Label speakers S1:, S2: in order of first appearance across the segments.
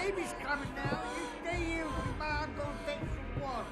S1: baby's coming now. You stay here with me, Ma. I'm gonna take some water.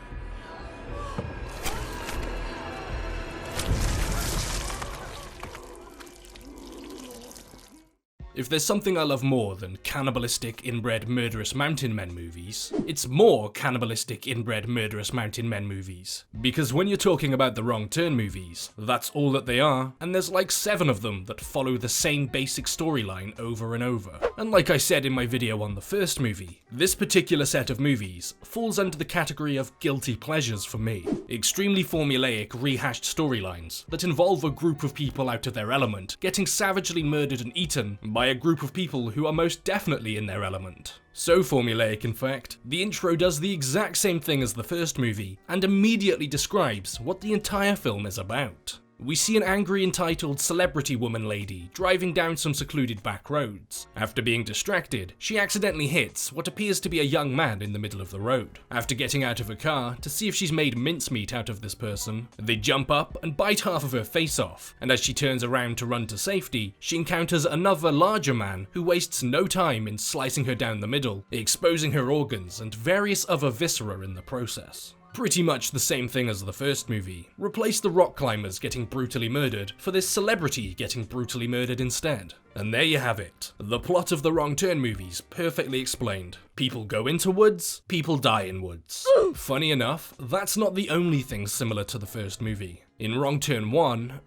S2: If there's something I love more than cannibalistic, inbred, murderous mountain men movies, it's more cannibalistic, inbred, murderous mountain men movies. Because when you're talking about the Wrong Turn movies, that's all that they are, and there's like 7 of them that follow the same basic storyline over and over. And like I said in my video on the first movie, this particular set of movies falls under the category of guilty pleasures for me. Extremely formulaic, rehashed storylines that involve a group of people out of their element getting savagely murdered and eaten by a group of people who are most definitely in their element. So formulaic, in fact, the intro does the exact same thing as the first movie and immediately describes what the entire film is about. We see an angry, entitled celebrity woman lady driving down some secluded back roads. After being distracted, she accidentally hits what appears to be a young man in the middle of the road. After getting out of her car to see if she's made mincemeat out of this person, they jump up and bite half of her face off, and as she turns around to run to safety, she encounters another larger man who wastes no time in slicing her down the middle, exposing her organs and various other viscera in the process. Pretty much the same thing as the first movie. Replace the rock climbers getting brutally murdered for this celebrity getting brutally murdered instead. And there you have it. The plot of the Wrong Turn movies perfectly explained. People go into woods, people die in woods. Funny enough, that's not the only thing similar to the first movie. In Wrong Turn 1,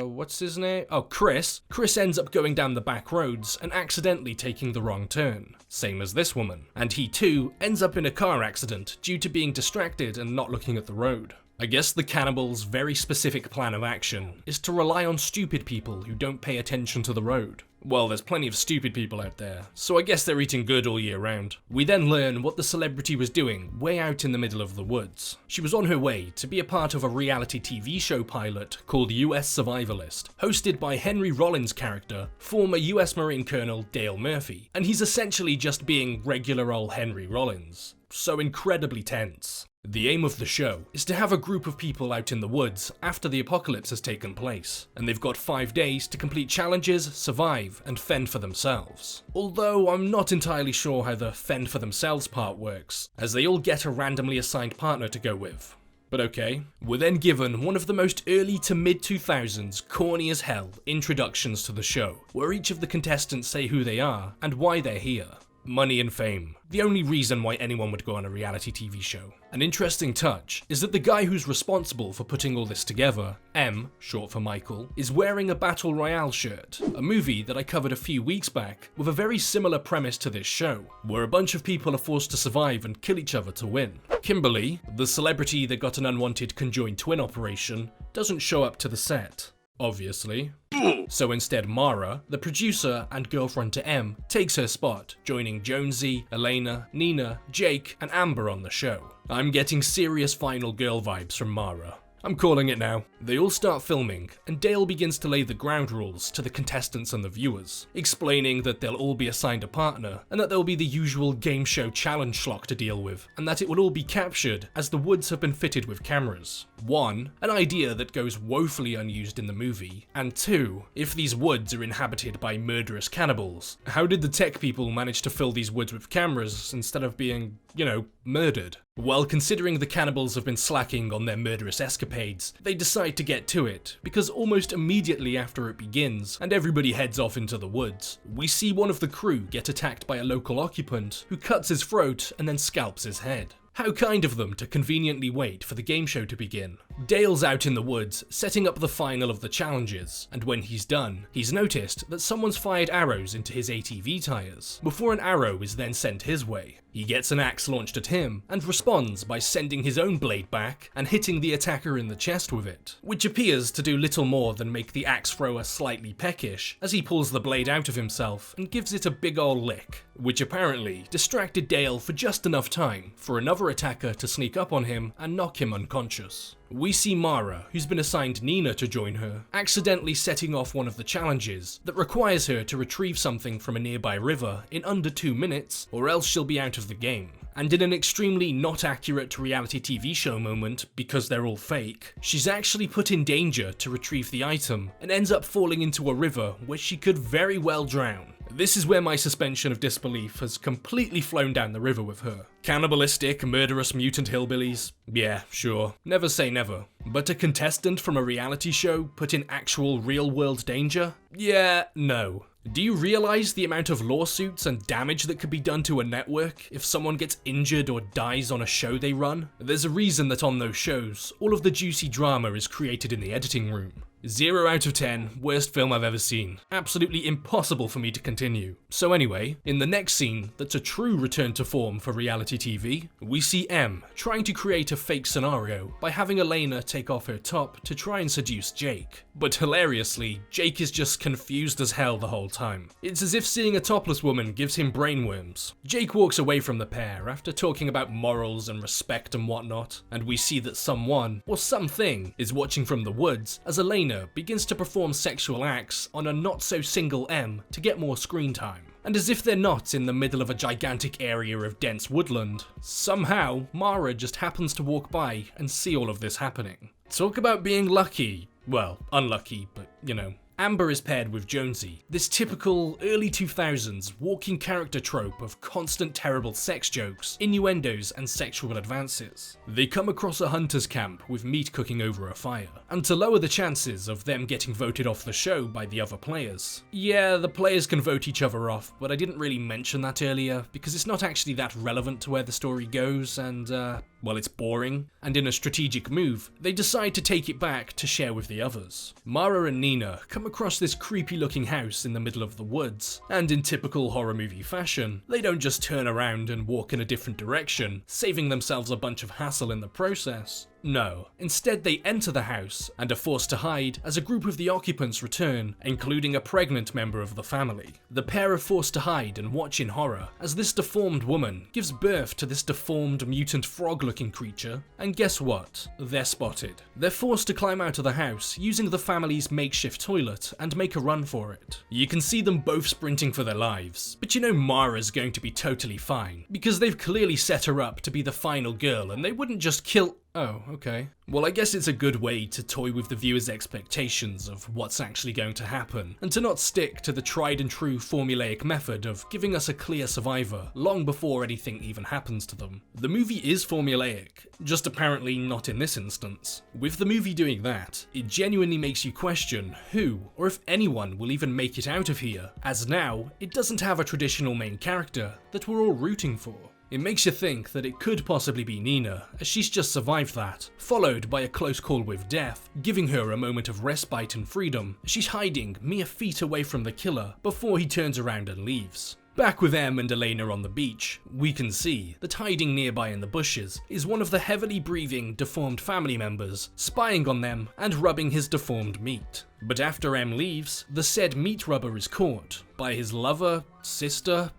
S2: what's his name? Oh, Chris. Chris ends up going down the back roads and accidentally taking the wrong turn. Same as this woman. And he too ends up in a car accident due to being distracted and not looking at the road. I guess the cannibals' very specific plan of action is to rely on stupid people who don't pay attention to the road. Well, there's plenty of stupid people out there, so I guess they're eating good all year round. We then learn what the celebrity was doing way out in the middle of the woods. She was on her way to be a part of a reality TV show pilot called US Survivalist, hosted by Henry Rollins' character, former US Marine Colonel Dale Murphy, and he's essentially just being regular old Henry Rollins. So incredibly tense. The aim of the show is to have a group of people out in the woods after the apocalypse has taken place, and they've got 5 days to complete challenges, survive, and fend for themselves. Although I'm not entirely sure how the fend for themselves part works, as they all get a randomly assigned partner to go with. But okay, we're then given one of the most early to mid 2000s corny as hell introductions to the show, where each of the contestants say who they are and why they're here. Money and fame. The only reason why anyone would go on a reality TV show. An interesting touch is that the guy who's responsible for putting all this together, M, short for Michael, is wearing a Battle Royale shirt, a movie that I covered a few weeks back with a very similar premise to this show, where a bunch of people are forced to survive and kill each other to win. Kimberly, the celebrity that got an unwanted conjoined twin operation, doesn't show up to the set. Obviously. So instead Mara, the producer and girlfriend to M, takes her spot, joining Jonesy, Elena, Nina, Jake, and Amber on the show. I'm getting serious final girl vibes from Mara. I'm calling it now. They all start filming, and Dale begins to lay the ground rules to the contestants and the viewers, explaining that they'll all be assigned a partner, and that there'll be the usual game show challenge schlock to deal with, and that it will all be captured as the woods have been fitted with cameras. 1, an idea that goes woefully unused in the movie, and 2, if these woods are inhabited by murderous cannibals, how did the tech people manage to fill these woods with cameras instead of being, murdered? Well, considering the cannibals have been slacking on their murderous escapades, they decide to get to it, because almost immediately after it begins, and everybody heads off into the woods, we see one of the crew get attacked by a local occupant, who cuts his throat and then scalps his head. How kind of them to conveniently wait for the game show to begin. Dale's out in the woods, setting up the final of the challenges, and when he's done, he's noticed that someone's fired arrows into his ATV tires, before an arrow is then sent his way. He gets an axe launched at him, and responds by sending his own blade back and hitting the attacker in the chest with it, which appears to do little more than make the axe thrower slightly peckish as he pulls the blade out of himself and gives it a big ol' lick, which apparently distracted Dale for just enough time for another attacker to sneak up on him and knock him unconscious. We see Mara, who's been assigned Nina to join her, accidentally setting off one of the challenges that requires her to retrieve something from a nearby river in under 2 minutes, or else she'll be out of the game. And in an extremely not accurate reality TV show moment, because they're all fake, she's actually put in danger to retrieve the item and ends up falling into a river where she could very well drown. This is where my suspension of disbelief has completely flown down the river with her. Cannibalistic, murderous mutant hillbillies? Yeah, sure. Never say never. But a contestant from a reality show put in actual real-world danger? Yeah, no. Do you realize the amount of lawsuits and damage that could be done to a network if someone gets injured or dies on a show they run? There's a reason that on those shows, all of the juicy drama is created in the editing room. 0 out of 10, worst film I've ever seen. Absolutely impossible for me to continue. So anyway, in the next scene that's a true return to form for reality TV, we see M trying to create a fake scenario by having Elena take off her top to try and seduce Jake. But hilariously, Jake is just confused as hell the whole time. It's as if seeing a topless woman gives him brainworms. Jake walks away from the pair after talking about morals and respect and whatnot, and we see that someone, or something, is watching from the woods as Elena begins to perform sexual acts on a not-so-single M to get more screen time. And as if they're not in the middle of a gigantic area of dense woodland, somehow Mara just happens to walk by and see all of this happening. Talk about being lucky. Well, unlucky, but you know. Amber is paired with Jonesy, this typical early 2000s walking character trope of constant terrible sex jokes, innuendos, and sexual advances. They come across a hunter's camp with meat cooking over a fire, and to lower the chances of them getting voted off the show by the other players. Yeah, the players can vote each other off, but I didn't really mention that earlier because it's not actually that relevant to where the story goes, and well, it's boring. And in a strategic move, they decide to take it back to share with the others. Mara and Nina come across this creepy looking house in the middle of the woods, and in typical horror movie fashion, they don't just turn around and walk in a different direction, saving themselves a bunch of hassle in the process. No, instead they enter the house and are forced to hide as a group of the occupants return, including a pregnant member of the family. The pair are forced to hide and watch in horror as this deformed woman gives birth to this deformed mutant frog-looking creature, and guess what? They're spotted. They're forced to climb out of the house using the family's makeshift toilet and make a run for it. You can see them both sprinting for their lives, but you know Mara's going to be totally fine, because they've clearly set her up to be the final girl and they wouldn't just kill— Oh, okay. Well, I guess it's a good way to toy with the viewer's expectations of what's actually going to happen, and to not stick to the tried and true formulaic method of giving us a clear survivor long before anything even happens to them. The movie is formulaic, just apparently not in this instance. With the movie doing that, it genuinely makes you question who, or if anyone, will even make it out of here, as now, it doesn't have a traditional main character that we're all rooting for. It makes you think that it could possibly be Nina, as she's just survived that, followed by a close call with death, giving her a moment of respite and freedom. She's hiding mere feet away from the killer before he turns around and leaves. Back with Em and Elena on the beach, we can see that hiding nearby in the bushes is one of the heavily breathing, deformed family members, spying on them and rubbing his deformed meat. But after Em leaves, the said meat rubber is caught by his lover, sister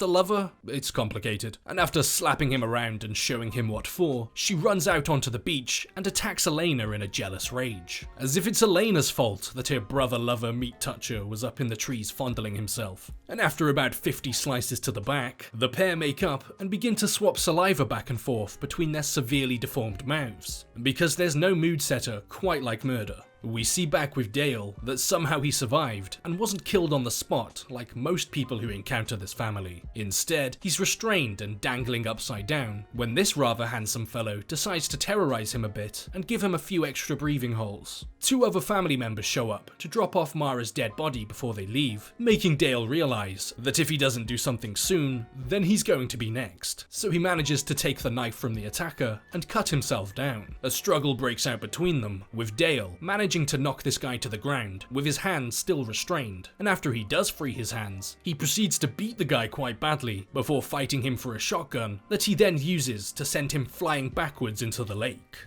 S2: lover? It's complicated. And after slapping him around and showing him what for, she runs out onto the beach and attacks Elena in a jealous rage. As if it's Elena's fault that her brother lover meat toucher was up in the trees fondling himself. And after about 50 slices to the back, the pair make up and begin to swap saliva back and forth between their severely deformed mouths. Because there's no mood setter quite like murder. We see back with Dale that somehow he survived and wasn't killed on the spot like most people who encounter this family. Instead, he's restrained and dangling upside down when this rather handsome fellow decides to terrorize him a bit and give him a few extra breathing holes. 2 other family members show up to drop off Mara's dead body before they leave, making Dale realize that if he doesn't do something soon, then he's going to be next. So he manages to take the knife from the attacker and cut himself down. A struggle breaks out between them, with Dale managing to knock this guy to the ground, with his hands still restrained, and after he does free his hands, he proceeds to beat the guy quite badly, before fighting him for a shotgun that he then uses to send him flying backwards into the lake.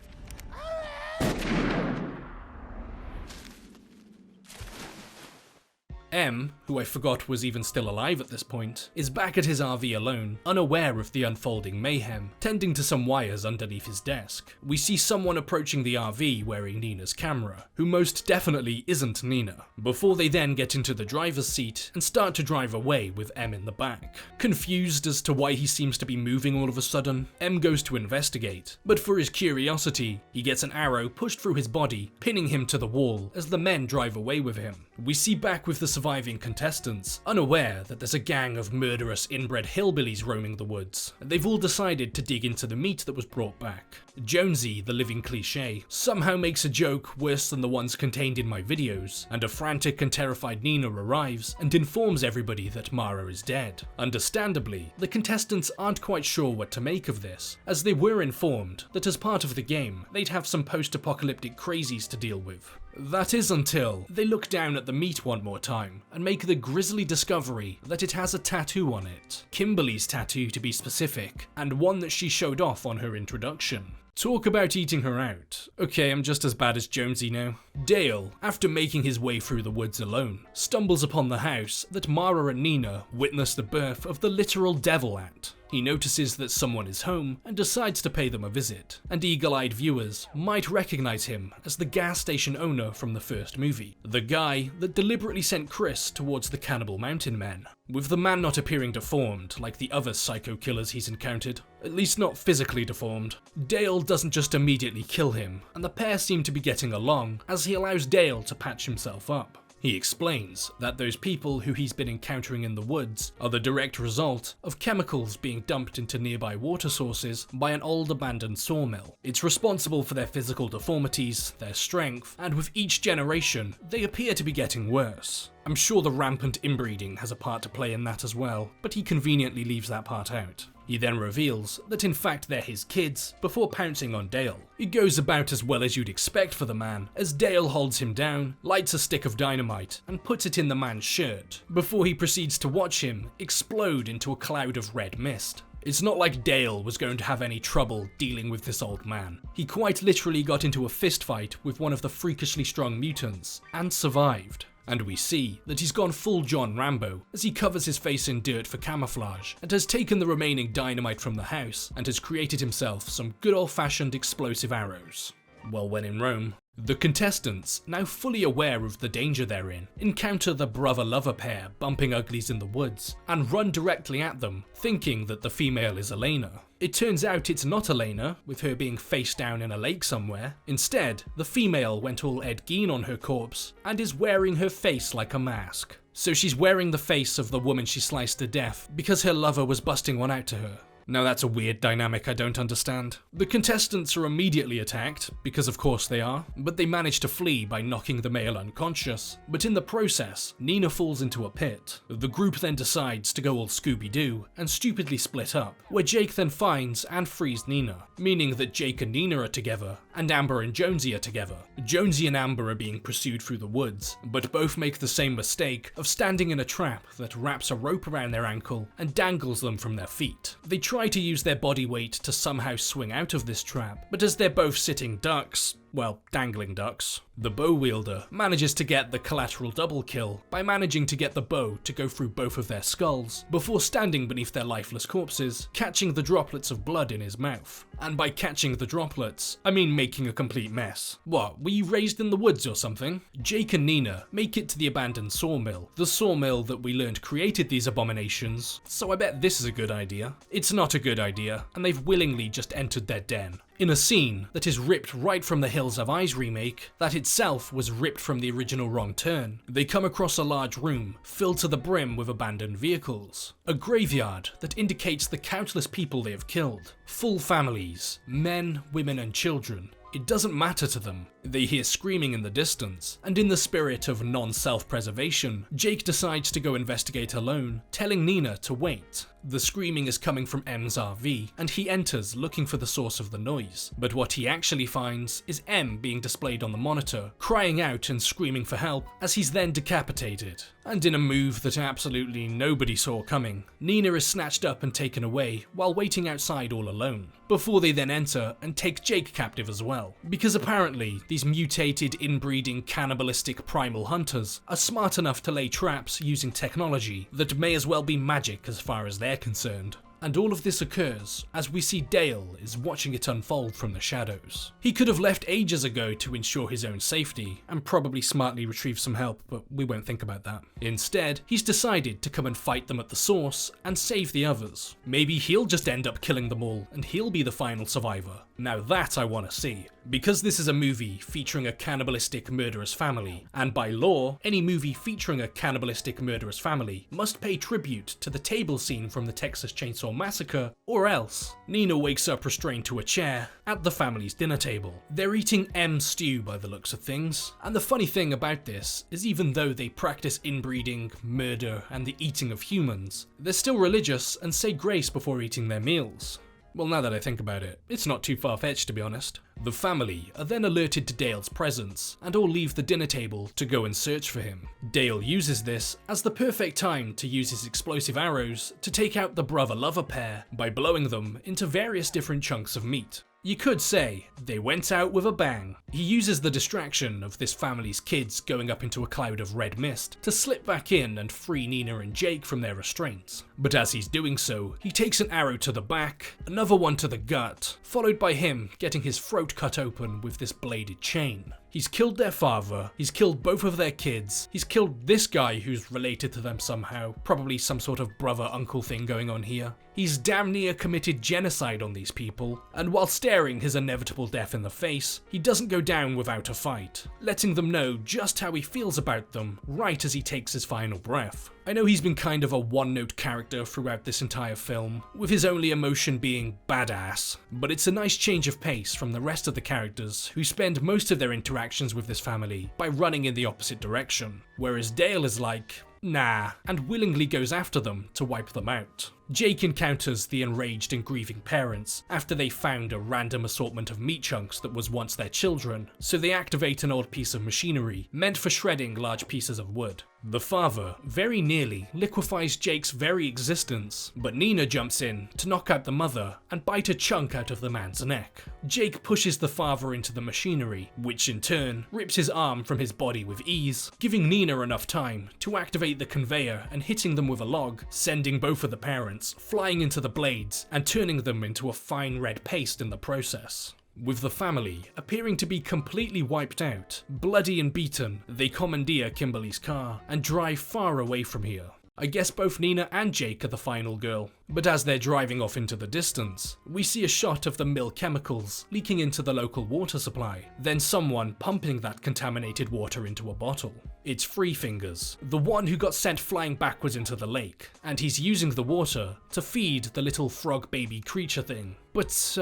S2: M, who I forgot was even still alive at this point, is back at his RV alone, unaware of the unfolding mayhem, tending to some wires underneath his desk. We see someone approaching the RV wearing Nina's camera, who most definitely isn't Nina, before they then get into the driver's seat and start to drive away with M in the back. Confused as to why he seems to be moving all of a sudden, M goes to investigate, but for his curiosity, he gets an arrow pushed through his body, pinning him to the wall as the men drive away with him. We see back with the surviving contestants, unaware that there's a gang of murderous inbred hillbillies roaming the woods. They've all decided to dig into the meat that was brought back. Jonesy, the living cliche, somehow makes a joke worse than the ones contained in my videos, and a frantic and terrified Nina arrives and informs everybody that Mara is dead. Understandably, the contestants aren't quite sure what to make of this, as they were informed that as part of the game, they'd have some post-apocalyptic crazies to deal with. That is until they look down at the meat one more time and make the grisly discovery that it has a tattoo on it. Kimberly's tattoo to be specific, and one that she showed off on her introduction. Talk about eating her out. Okay, I'm just as bad as Jonesy now. Dale, after making his way through the woods alone, stumbles upon the house that Mara and Nina witness the birth of the literal devil at. He notices that someone is home and decides to pay them a visit, and eagle-eyed viewers might recognize him as the gas station owner from the first movie, the guy that deliberately sent Chris towards the Cannibal Mountain Men. With the man not appearing deformed like the other psycho killers he's encountered, at least not physically deformed, Dale doesn't just immediately kill him, and the pair seem to be getting along as he allows Dale to patch himself up. He explains that those people who he's been encountering in the woods are the direct result of chemicals being dumped into nearby water sources by an old abandoned sawmill. It's responsible for their physical deformities, their strength, and with each generation, they appear to be getting worse. I'm sure the rampant inbreeding has a part to play in that as well, but he conveniently leaves that part out. He then reveals that in fact they're his kids, before pouncing on Dale. It goes about as well as you'd expect for the man, as Dale holds him down, lights a stick of dynamite, and puts it in the man's shirt, before he proceeds to watch him explode into a cloud of red mist. It's not like Dale was going to have any trouble dealing with this old man. He quite literally got into a fistfight with one of the freakishly strong mutants, and survived. And we see that he's gone full John Rambo as he covers his face in dirt for camouflage and has taken the remaining dynamite from the house and has created himself some good old-fashioned explosive arrows. Well, when in Rome, the contestants, now fully aware of the danger they're in, encounter the brother-lover pair bumping uglies in the woods and run directly at them, thinking that the female is Elena. It turns out it's not Elena, with her being face down in a lake somewhere. Instead, the female went all Ed Gein on her corpse and is wearing her face like a mask. So she's wearing the face of the woman she sliced to death because her lover was busting one out to her. Now that's a weird dynamic I don't understand. The contestants are immediately attacked, because of course they are, but they manage to flee by knocking the male unconscious. But in the process, Nina falls into a pit. The group then decides to go all Scooby-Doo and stupidly split up, where Jake then finds and frees Nina, meaning that Jake and Nina are together, and Amber and Jonesy are together. Jonesy and Amber are being pursued through the woods, but both make the same mistake of standing in a trap that wraps a rope around their ankle and dangles them from their feet. They try to use their body weight to somehow swing out of this trap, but as they're both sitting ducks, well, dangling ducks, the bow wielder manages to get the collateral double kill by managing to get the bow to go through both of their skulls before standing beneath their lifeless corpses, catching the droplets of blood in his mouth. And by catching the droplets, I mean making a complete mess. What, were you raised in the woods or something? Jake and Nina make it to the abandoned sawmill, the sawmill that we learned created these abominations, so I bet this is a good idea. It's not a good idea, and they've willingly just entered their den. In a scene that is ripped right from the Hills Have Eyes remake, that itself was ripped from the original Wrong Turn, they come across a large room filled to the brim with abandoned vehicles. A graveyard that indicates the countless people they have killed. Full families, men, women and children. It doesn't matter to them. They hear screaming in the distance, and in the spirit of non-self-preservation, Jake decides to go investigate alone, telling Nina to wait. The screaming is coming from M's RV, and he enters looking for the source of the noise. But what he actually finds is M being displayed on the monitor, crying out and screaming for help as he's then decapitated. And in a move that absolutely nobody saw coming, Nina is snatched up and taken away while waiting outside all alone, before they then enter and take Jake captive as well. Because apparently, these mutated, inbreeding, cannibalistic primal hunters are smart enough to lay traps using technology that may as well be magic as far as they're concerned. and all of this occurs as we see Dale is watching it unfold from the shadows. He could have left ages ago to ensure his own safety, and probably smartly retrieved some help, but we won't think about that. Instead, he's decided to come and fight them at the source and save the others. Maybe he'll just end up killing them all, and he'll be the final survivor. Now that I want to see. Because this is a movie featuring a cannibalistic murderous family, and by law, any movie featuring a cannibalistic murderous family must pay tribute to the table scene from the Texas Chainsaw Massacre, or else. Nina wakes up restrained to a chair at the family's dinner table. They're eating M stew by the looks of things, and the funny thing about this is even though they practice inbreeding, murder, and the eating of humans, they're still religious and say grace before eating their meals. Well, now that I think about it, it's not too far-fetched to be honest. The family are then alerted to Dale's presence and all leave the dinner table to go and search for him. Dale uses this as the perfect time to use his explosive arrows to take out the brother-lover pair by blowing them into various different chunks of meat. You could say they went out with a bang. He uses the distraction of this family's kids going up into a cloud of red mist to slip back in and free Nina and Jake from their restraints. But as he's doing so, he takes an arrow to the back, another one to the gut, followed by him getting his throat cut open with this bladed chain. He's killed their father, he's killed both of their kids, he's killed this guy who's related to them somehow, probably some sort of brother-uncle thing going on here. He's damn near committed genocide on these people, and while staring his inevitable death in the face, he doesn't go down without a fight, letting them know just how he feels about them right as he takes his final breath. I know he's been kind of a one-note character throughout this entire film, with his only emotion being badass, but it's a nice change of pace from the rest of the characters who spend most of their interactions with this family by running in the opposite direction, whereas Dale is like, nah, and willingly goes after them to wipe them out. Jake encounters the enraged and grieving parents after they found a random assortment of meat chunks that was once their children, so they activate an old piece of machinery meant for shredding large pieces of wood. The father very nearly liquefies Jake's very existence, but Nina jumps in to knock out the mother and bite a chunk out of the man's neck. Jake pushes the father into the machinery, which in turn rips his arm from his body with ease, giving Nina enough time to activate the conveyor and hitting them with a log, sending both of the parents flying into the blades and turning them into a fine red paste in the process. With the family appearing to be completely wiped out, bloody and beaten, they commandeer Kimberly's car and drive far away from here. I guess both Nina and Jake are the final girl, but as they're driving off into the distance, we see a shot of the mill chemicals leaking into the local water supply, then someone pumping that contaminated water into a bottle. It's Three Fingers, the one who got sent flying backwards into the lake, and he's using the water to feed the little frog baby creature thing, but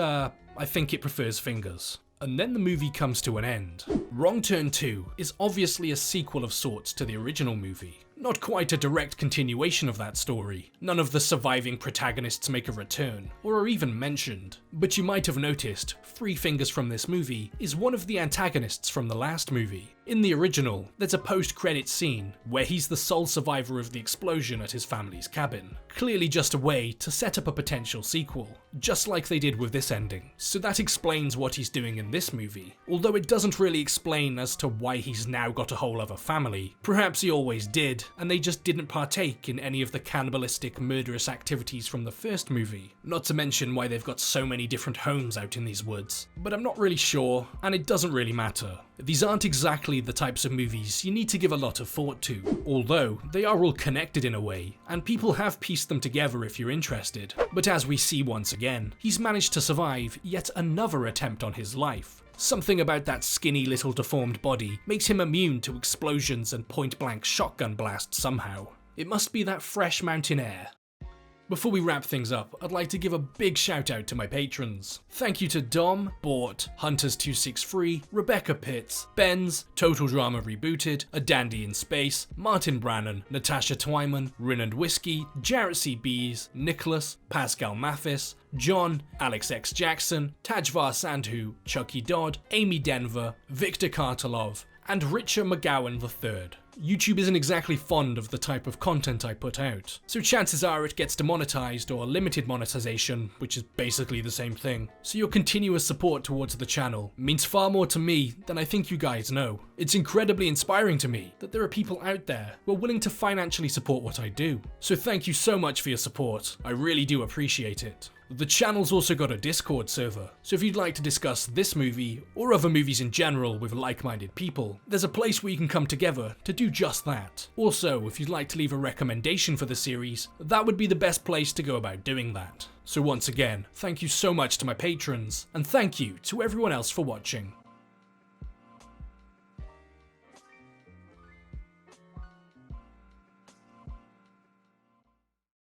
S2: I think it prefers fingers. And then the movie comes to an end. Wrong Turn 2 is obviously a sequel of sorts to the original movie. Not quite a direct continuation of that story. None of the surviving protagonists make a return, or are even mentioned. But you might have noticed, Three Fingers from this movie is one of the antagonists from the last movie. In the original, there's a post-credits scene where he's the sole survivor of the explosion at his family's cabin. Clearly just a way to set up a potential sequel, just like they did with this ending. So that explains what he's doing in this movie, although it doesn't really explain as to why he's now got a whole other family. Perhaps he always did, and they just didn't partake in any of the cannibalistic, murderous activities from the first movie. Not to mention why they've got so many different homes out in these woods. But I'm not really sure, and it doesn't really matter. These aren't exactly the types of movies you need to give a lot of thought to, although they are all connected in a way, and people have pieced them together if you're interested. But as we see once again, he's managed to survive yet another attempt on his life. Something about that skinny little deformed body makes him immune to explosions and point-blank shotgun blasts somehow. It must be that fresh mountain air. Before we wrap things up, I'd like to give a big shout out to my patrons. Thank you to Dom, Bort, Hunters263, Rebecca Pitts, Benz, Total Drama Rebooted, A Dandy in Space, Martin Brannan, Natasha Twyman, Rin and Whiskey, Jarrett C. Bees, Nicholas, Pascal Mathis, John, Alex X. Jackson, Tajvar Sandhu, Chucky Dodd, Amy Denver, Victor Kartalov, and Richard McGowan III. YouTube isn't exactly fond of the type of content I put out, so chances are it gets demonetized or limited monetization, which is basically the same thing. So your continuous support towards the channel means far more to me than I think you guys know. It's incredibly inspiring to me that there are people out there who are willing to financially support what I do. So thank you so much for your support, I really do appreciate it. The channel's also got a Discord server, so if you'd like to discuss this movie or other movies in general with like-minded people, there's a place where you can come together to do just that. Also, if you'd like to leave a recommendation for the series, that would be the best place to go about doing that. So once again, thank you so much to my patrons, and thank you to everyone else for watching.